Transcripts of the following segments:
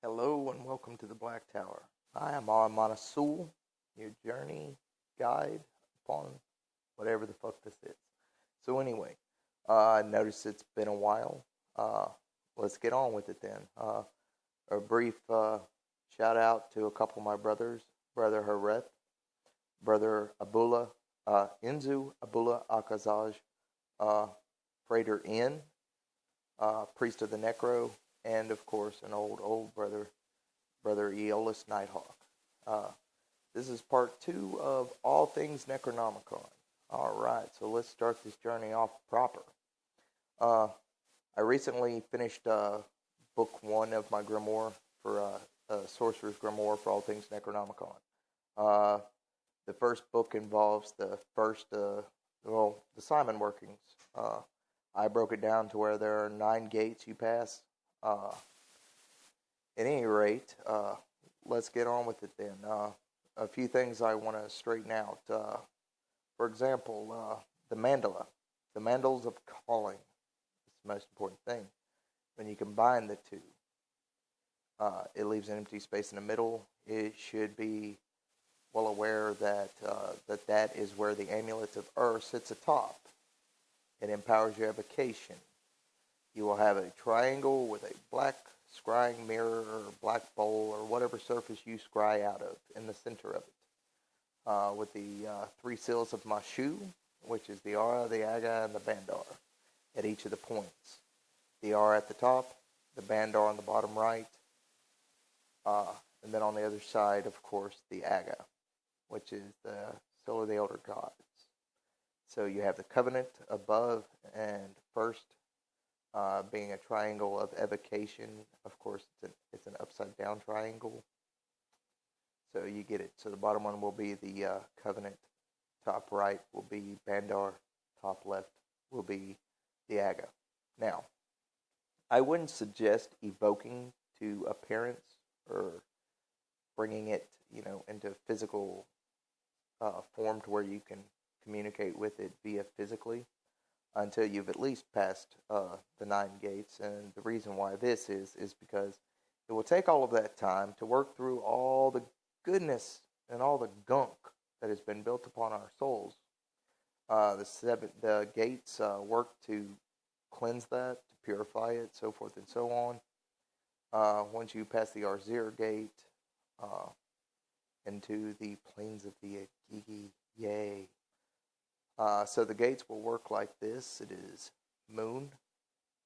Hello and welcome to the Black Tower. I am Monasul, your journey guide upon whatever the fuck this is. So anyway, I noticed it's been a while. Let's get on with it then. A brief shout out to a couple of my brothers, Brother Hareth, Brother Abula, Inzu Abula Akazaj, Freighter N, Priest of the Necro, and of course an old brother, Brother Aeolus Nighthawk. This is part 2 of All Things Necronomicon. Alright, so let's start this journey off proper. I recently finished book 1 of my grimoire for Sorcerer's Grimoire for All Things Necronomicon. The first book involves the Simon workings. I broke it down to where there are 9 gates you pass. At any rate, let's get on with it then. A few things I want to straighten out. For example, the mandala. The mandals of calling is the most important thing. When you combine the two, it leaves an empty space in the middle. It should be well aware that that is where the amulet of Ur sits atop. It empowers your evocation. You will have a triangle with a black scrying mirror or black bowl or whatever surface you scry out of in the center of it. With the 3 seals of Mashu, which is the Aura, the Aga, and the Bandar at each of the points. The Aura at the top, the Bandar on the bottom right, and then on the other side, of course, the Aga, which is the Seal of the Elder Gods. So you have the Covenant above and first, being a triangle of evocation. Of course, it's an upside down triangle. So you get it. So the bottom one will be the Covenant. Top right will be Bandar. Top left will be the Aga. Now, I wouldn't suggest evoking to appearance or bringing it, into physical form to where you can communicate with it via physically, until you've at least passed the 9 gates. And the reason why this is because it will take all of that time to work through all the goodness and all the gunk that has been built upon our souls. The gates work to cleanse that, to purify it, so forth and so on. Once you pass the Arzir gate into the plains of the Agigi, yay. So the gates will work like this. It is Moon,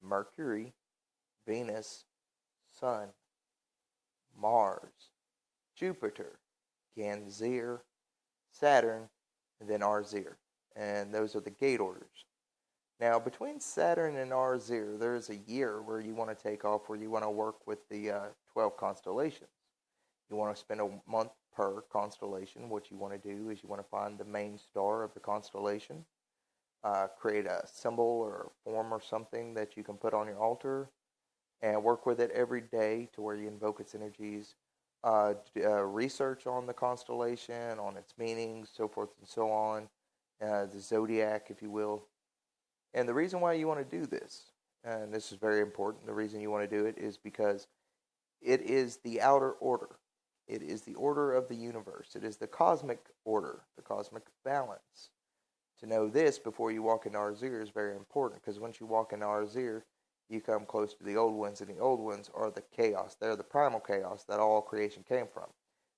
Mercury, Venus, Sun, Mars, Jupiter, Ganzir, Saturn, and then Arzir. And those are the gate orders. Now, between Saturn and Arzir, there's a year where you want to take off, where you want to work with the 12 constellations. You want to spend a month per constellation. What you want to do is you want to find the main star of the constellation, create a symbol or a form or something that you can put on your altar, and work with it every day to where you invoke its energies. Research on the constellation, on its meanings, so forth and so on, the zodiac, if you will. And the reason why you want to do this, and this is very important, the reason you want to do it is because it is the outer order. It is the order of the universe. It is the cosmic order, the cosmic balance. To know this before you walk into Arzir is very important, because once you walk into Arzir, you come close to the old ones, and the old ones are the chaos. They're the primal chaos that all creation came from.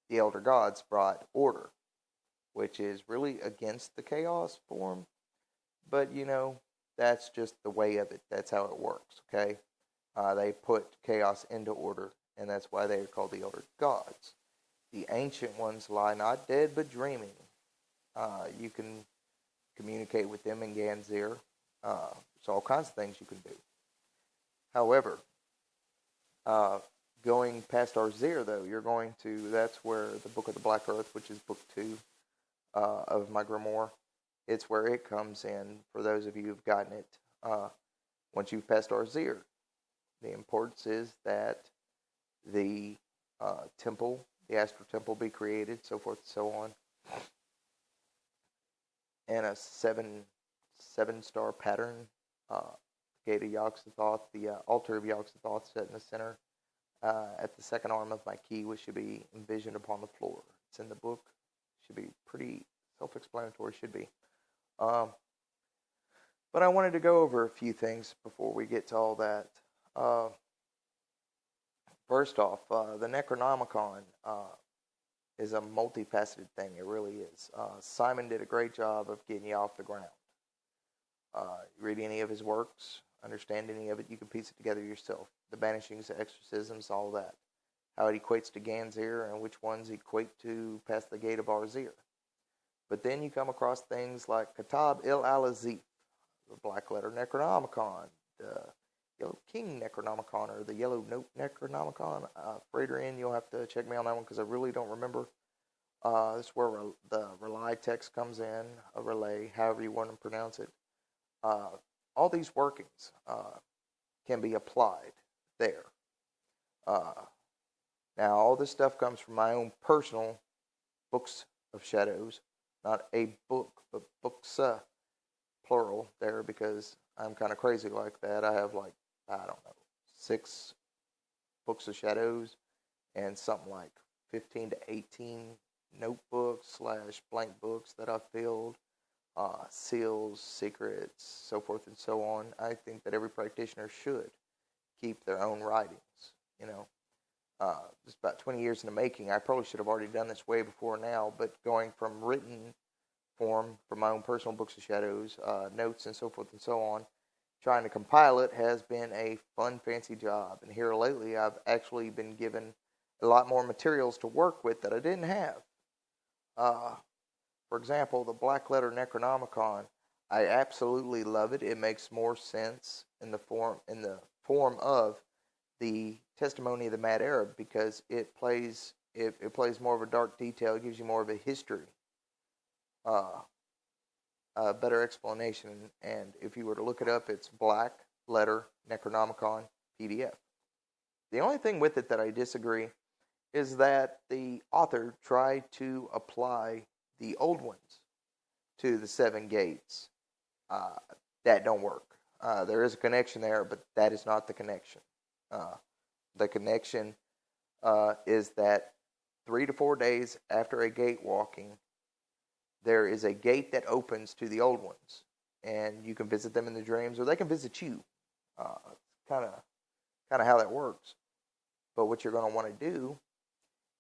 The elder gods brought order, which is really against the chaos form, but that's just the way of it. That's how it works, okay? They put chaos into order, and that's why they are called the elder gods. The ancient ones lie not dead but dreaming. You can communicate with them in Ganzir. There's all kinds of things you can do. However, going past Arzir, though, that's where the Book of the Black Earth, which is book 2 of my grimoire, it's where it comes in for those of you who've gotten it. Once you've passed Arzir, the importance is that the temple, the astral temple, be created, so forth and so on. And a 7-star pattern, gate of Yog-Sothoth, the altar of Yog-Sothoth set in the center, at the second arm of my key, which should be envisioned upon the floor. It's in the book. Should be pretty self-explanatory, should be. But I wanted to go over a few things before we get to all that. First off, the Necronomicon is a multifaceted thing. It really is. Simon did a great job of getting you off the ground. Read any of his works, understand any of it, you can piece it together yourself. The banishings, the exorcisms, all that. How it equates to Ganzir and which ones equate to past the gate of Arzir. But then you come across things like Kitab il-Alazif, the Black Letter Necronomicon, the Yellow King Necronomicon, or the Yellow Note Necronomicon. Further in, you'll have to check me on that one because I really don't remember. This is where the relay text comes in, a relay, however you want to pronounce it. All these workings can be applied there. Now, all this stuff comes from my own personal books of shadows. Not a book, but books, plural there, because I'm kind of crazy like that. I have 6 books of shadows and something like 15 to 18 notebooks / blank books that I've filled, seals, secrets, so forth and so on. I think that every practitioner should keep their own writings, Just about 20 years in the making. I probably should have already done this way before now, but going from written form from my own personal books of shadows, notes and so forth and so on, trying to compile it has been a fun, fancy job. And here lately, I've actually been given a lot more materials to work with that I didn't have. For example, the Black Letter Necronomicon, I absolutely love it. It makes more sense in the form of the Testimony of the Mad Arab, because it plays more of a dark detail. It gives you more of a history, a better explanation. And if you were to look it up, it's Black Letter Necronomicon PDF. The only thing with it that I disagree is that the author tried to apply the old ones to the 7 gates. That don't work. There is a connection there, but that is not the connection. The connection is that 3 to 4 days after a gate walking, there is a gate that opens to the old ones, and you can visit them in the dreams, or they can visit you. Kind of how that works. But what you're going to want to do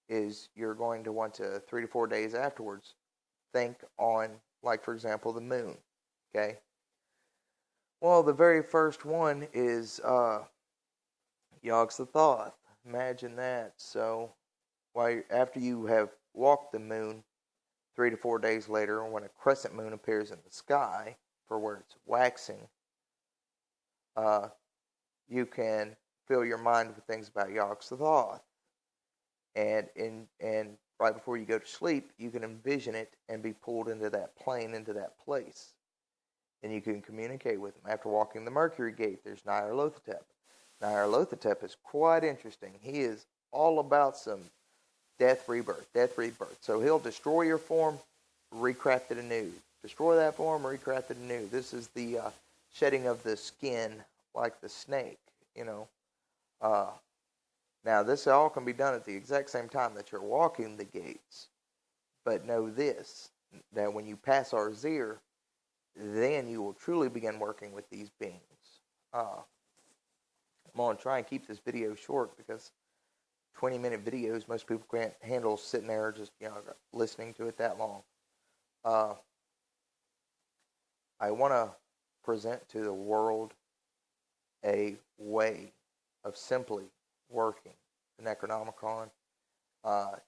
is you're going to want to 3 to 4 days afterwards think on, like, for example, the moon. Okay. Well, the very first one is Yog-Sothoth. Imagine that. So, after you have walked the moon, 3 to 4 days later, when a crescent moon appears in the sky, for where it's waxing, you can fill your mind with things about Yog-Sothoth. And right before you go to sleep, you can envision it and be pulled into that plane, into that place. And you can communicate with him. After walking the Mercury Gate, there's Nyarlathotep. Nyarlathotep is quite interesting. He is all about some death, rebirth. So he'll destroy your form, recraft it anew. Destroy that form, recraft it anew. This is the shedding of the skin, like the snake, Now, this all can be done at the exact same time that you're walking the gates. But know this, that when you pass Arzir, then you will truly begin working with these beings. I'm going to try and keep this video short, because 20-minute videos, most people can't handle sitting there just, listening to it that long. I want to present to the world a way of simply working the Necronomicon.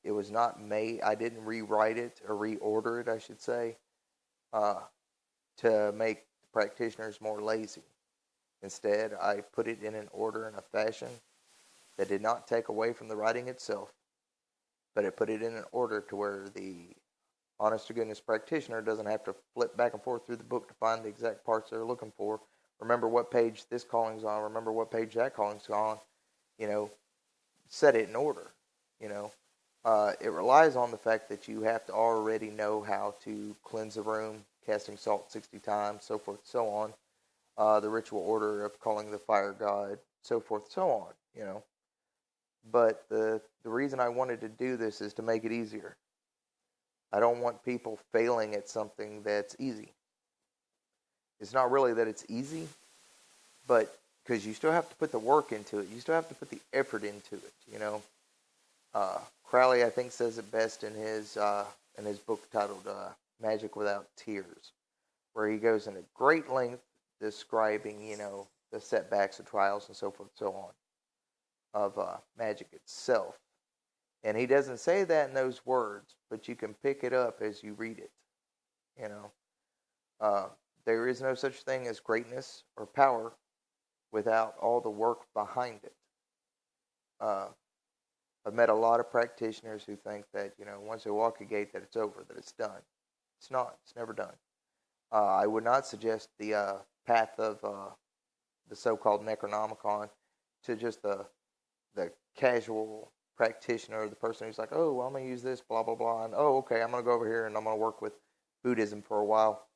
It was not made, I didn't rewrite it, or reorder it, I should say, to make practitioners more lazy. Instead, I put it in an order and a fashion that did not take away from the writing itself, but it put it in an order to where the honest-to-goodness practitioner doesn't have to flip back and forth through the book to find the exact parts they're looking for. Remember what page this calling's on, remember what page that calling's on, set it in order, It relies on the fact that you have to already know how to cleanse a room, casting salt 60 times, so forth and so on. The ritual order of calling the fire god, so forth and so on, But the reason I wanted to do this is to make it easier. I don't want people failing at something that's easy. It's not really that it's easy, but because you still have to put the work into it. You still have to put the effort into it, you know. Crowley, I think, says it best in his book titled Magic Without Tears, where he goes into great length describing, you know, the setbacks, the trials, and so forth and so on of magic itself. And he doesn't say that in those words, but you can pick it up as you read it, you know. There is no such thing as greatness or power without all the work behind it. I've met a lot of practitioners who think that, you know, once they walk a gate that it's over, that it's done. It's not. It's never done. I would not suggest the path of the so-called necronomicon to just the casual practitioner, the person who's like, oh, well, I'm going to use this, blah, blah, blah, and oh, okay, I'm going to go over here and I'm going to work with Buddhism for a while.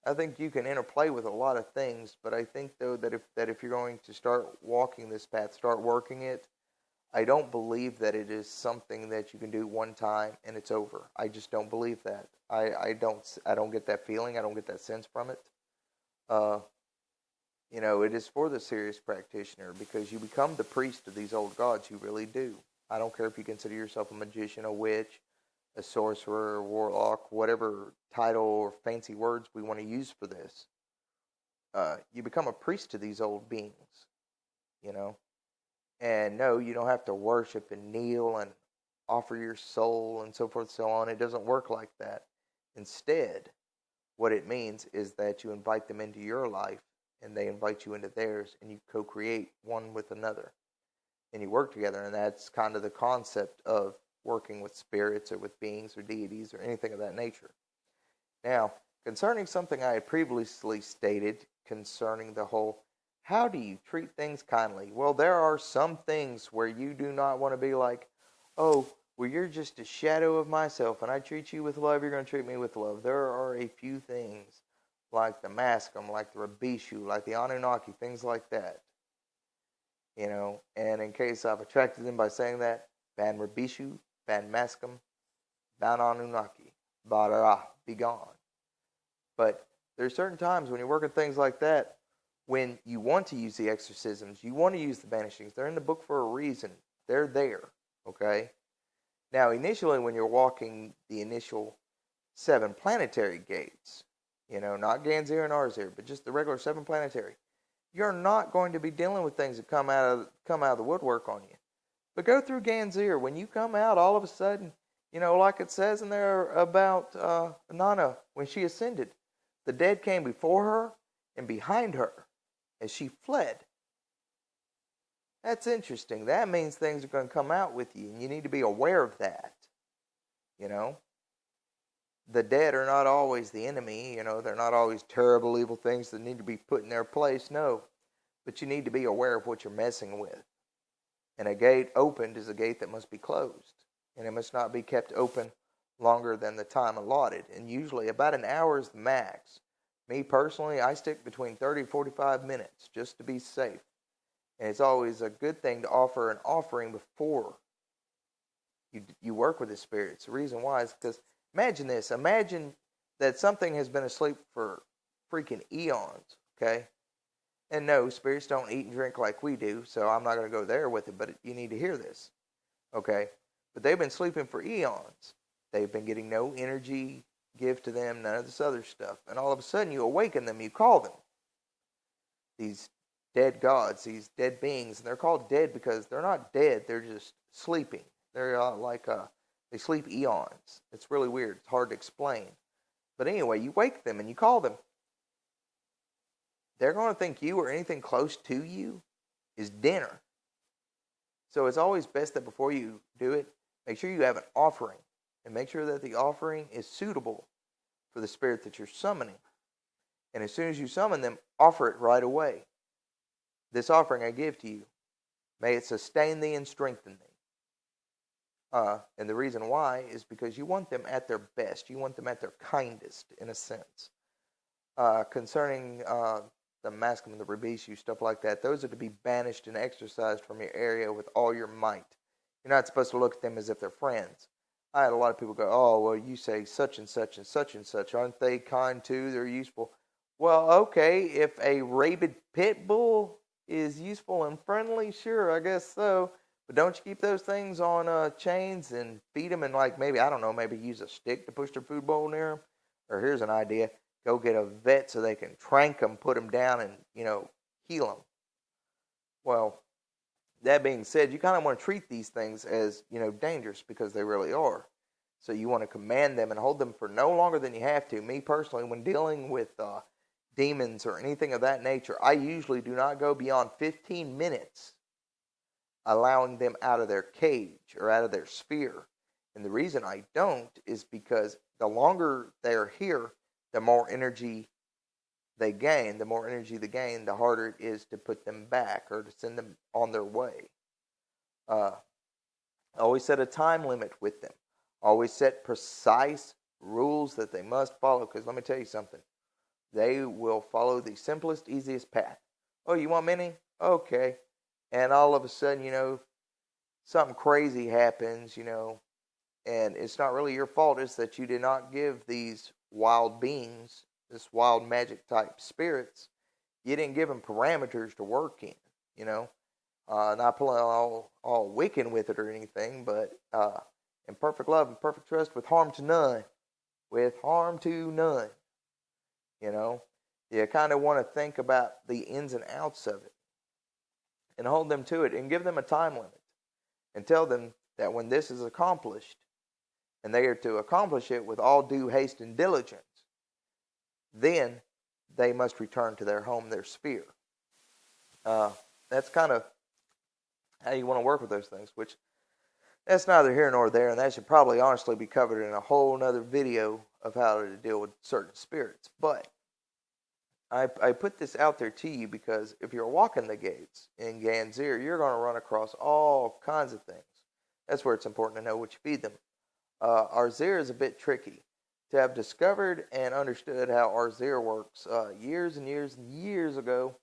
I think you can interplay with a lot of things, but I think, though, that if you're going to start walking this path, start working it, I don't believe that it is something that you can do one time and it's over. I just don't believe that. I don't get that feeling. I don't get that sense from it. You know, it is for the serious practitioner because you become the priest of these old gods. You really do. I don't care if you consider yourself a magician, a witch, a sorcerer, a warlock, whatever title or fancy words we want to use for this. You become a priest to these old beings, you know. And no, you don't have to worship and kneel and offer your soul and so forth and so on. It doesn't work like that. Instead, what it means is that you invite them into your life and they invite you into theirs and you co-create one with another. And you work together, and that's kind of the concept of working with spirits or with beings or deities or anything of that nature. Now, concerning something I had previously stated concerning the whole, how do you treat things kindly? Well, there are some things where you do not want to be like, oh, well, you're just a shadow of myself, and I treat you with love, you're going to treat me with love. There are a few things, like the Mascom, like the Rabishu, like the Anunnaki, things like that. You know, and in case I've attracted them by saying that, Ban Rabishu, Ban Mascom, Ban Anunnaki, Bara, be gone. But there's certain times when you're working things like that, when you want to use the exorcisms, you want to use the banishings. They're in the book for a reason. They're there, okay? Now, initially, when you're walking the initial 7 planetary gates, you know, not Ganzir and Arzir, but just the regular 7 planetary, you're not going to be dealing with things that come out of the woodwork on you. But go through Ganzir. When you come out, all of a sudden, you know, like it says in there about Nana, when she ascended, the dead came before her and behind her as she fled. That's interesting. That means things are going to come out with you, and you need to be aware of that. You know? The dead are not always the enemy, you know, they're not always terrible, evil things that need to be put in their place, no. But you need to be aware of what you're messing with. And a gate opened is a gate that must be closed. And it must not be kept open longer than the time allotted. And usually about an hour is the max. Me personally, I stick between 30 and 45 minutes just to be safe. And it's always a good thing to offer an offering before you work with the spirits. The reason why is because imagine this. Imagine that something has been asleep for freaking eons, okay? And no, spirits don't eat and drink like we do, so I'm not going to go there with it, but you need to hear this, okay? But they've been sleeping for eons. They've been getting no energy give to them, none of this other stuff. And all of a sudden you awaken them, you call them. These dead gods, these dead beings, and they're called dead because they're not dead, they're just sleeping. They're they sleep eons. It's really weird. It's hard to explain. But anyway, you wake them and you call them. They're going to think you or anything close to you is dinner. So it's always best that before you do it, make sure you have an offering. And make sure that the offering is suitable for the spirit that you're summoning. And as soon as you summon them, offer it right away. This offering I give to you, may it sustain thee and strengthen thee. And the reason why is because you want them at their best. You want them at their kindest, in a sense. Concerning the Mascom and the Rabishu, stuff like that, those are to be banished and exorcised from your area with all your might. You're not supposed to look at them as if they're friends. I had a lot of people go, oh, well, you say such and such and such and such. Aren't they kind too? They're useful. Well, okay, if a rabid pit bull is useful and friendly, sure, I guess so. But don't you keep those things on chains and feed them and, like, maybe, I don't know, maybe use a stick to push their food bowl near them? Or here's an idea. Go get a vet so they can trank them, put them down, and, heal them. Well, that being said, you kind of want to treat these things as, dangerous because they really are. So you want to command them and hold them for no longer than you have to. Me personally, when dealing with demons or anything of that nature, I usually do not go beyond 15 minutes allowing them out of their cage or out of their sphere. And the reason I don't is because the longer they're here, the more energy they gain. The more energy they gain, the harder it is to put them back or to send them on their way. Always set a time limit with them. Always set precise rules that they must follow. Because let me tell you something. They will follow the simplest, easiest path. Oh, you want many? Okay. And all of a sudden, something crazy happens, and it's not really your fault. It's that you did not give these wild beings, this wild magic type spirits, you didn't give them parameters to work in, not pulling all Wiccan with it or anything, but in perfect love and perfect trust with harm to none. With harm to none. You kind of want to think about the ins and outs of it and hold them to it and give them a time limit and tell them that when this is accomplished, and they are to accomplish it with all due haste and diligence, then they must return to their home, their sphere. That's kind of how you want to work with those things, which that's neither here nor there, and that should probably honestly be covered in a whole other video of how to deal with certain spirits. But I put this out there to you because if you're walking the gates in Ganzir, you're going to run across all kinds of things. That's where it's important to know what you feed them. Arzir is a bit tricky. To have discovered and understood how Arzir works years and years and years ago,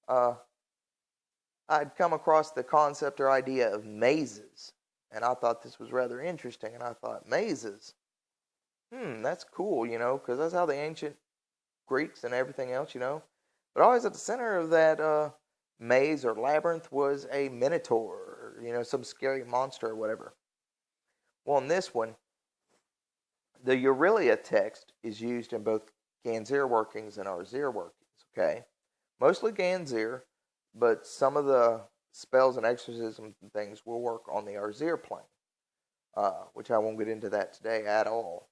I'd come across the concept or idea of mazes. And I thought this was rather interesting. And I thought, mazes? That's cool, because that's how the ancient Greeks and everything else, But always at the center of that maze or labyrinth was a minotaur, or, some scary monster or whatever. Well, in this one, the Aurelia text is used in both Ganzir workings and Arzir workings, okay? Mostly Ganzir, but some of the spells and exorcisms and things will work on the Arzir plane, which I won't get into that today at all.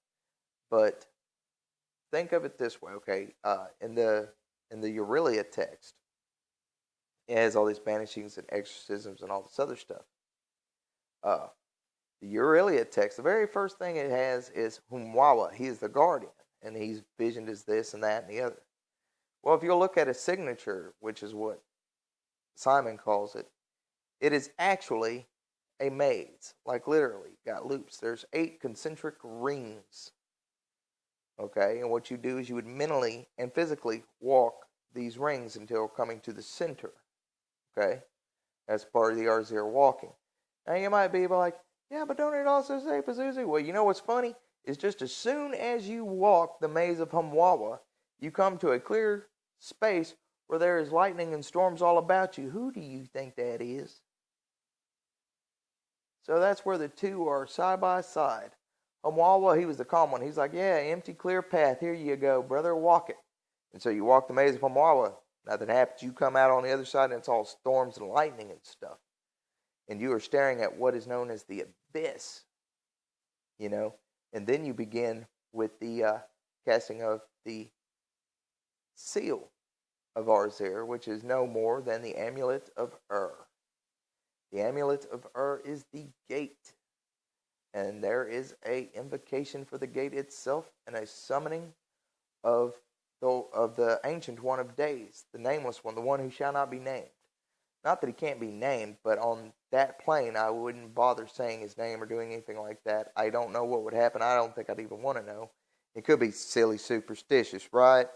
But think of it this way, okay? In the Aurelia text, it has all these banishings and exorcisms and all this other stuff. The Aurelia text, the very first thing it has is Humwawa. He is the guardian, and he's visioned as this and that and the other. Well, if you look at his signature, which is what Simon calls it, it is actually a maze, like literally got loops. There's 8 concentric rings. Okay, and what you do is you would mentally and physically walk these rings until coming to the center. Okay, that's part of the Arzir walking. Now you might be like, yeah, but don't it also say Pazuzu? Well, you know what's funny? Is just as soon as you walk the maze of Humwawa, you come to a clear space where there is lightning and storms all about you. Who do you think that is? So that's where the two are side by side. Humwawa, he was the calm one. He's like, yeah, empty, clear path. Here you go, brother, walk it. And so you walk the maze of Humwawa. Nothing happens. You come out on the other side, and it's all storms and lightning and stuff. And you are staring at what is known as the abyss, And then you begin with the casting of the seal of Arzir, which is no more than the amulet of The amulet of is the gate. And there is a invocation for the gate itself and a summoning of the Ancient One of Days, the Nameless One, the one who shall not be named. Not that he can't be named, but on that plane, I wouldn't bother saying his name or doing anything like that. I don't know what would happen. I don't think I'd even want to know. It could be silly superstitious, right?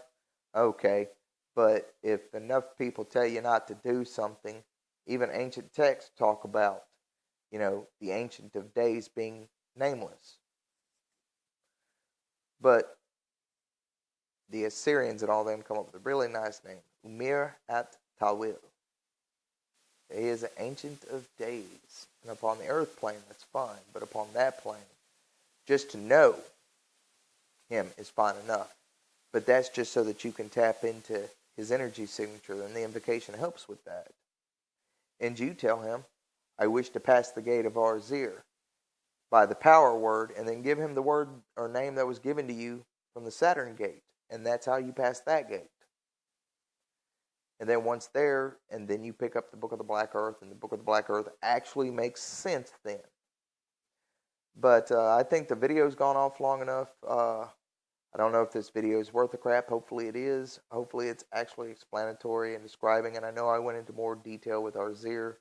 Okay. But if enough people tell you not to do something, even ancient texts talk about the Ancient of Days being nameless. But the Assyrians and all them come up with a really nice name, Umir at Tawil. He is an Ancient of Days. And upon the earth plane, that's fine. But upon that plane, just to know him is fine enough. But that's just so that you can tap into his energy signature, and the invocation helps with that. And you tell him, I wish to pass the gate of Arzir by the power word, and then give him the word or name that was given to you from the Saturn gate. And that's how you pass that gate. And then once there, and then you pick up the Book of the Black Earth, and the Book of the Black Earth actually makes sense then. But I think the video's gone off long enough. I don't know if this video is worth a crap. Hopefully it is. Hopefully it's actually explanatory and describing. And I know I went into more detail with Arzir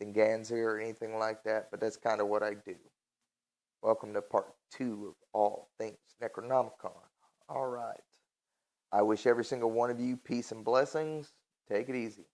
than Ganzir or anything like that, but that's kind of what I do. Welcome to part 2 of all things Necronomicon. All right. I wish every single one of you peace and blessings. Take it easy.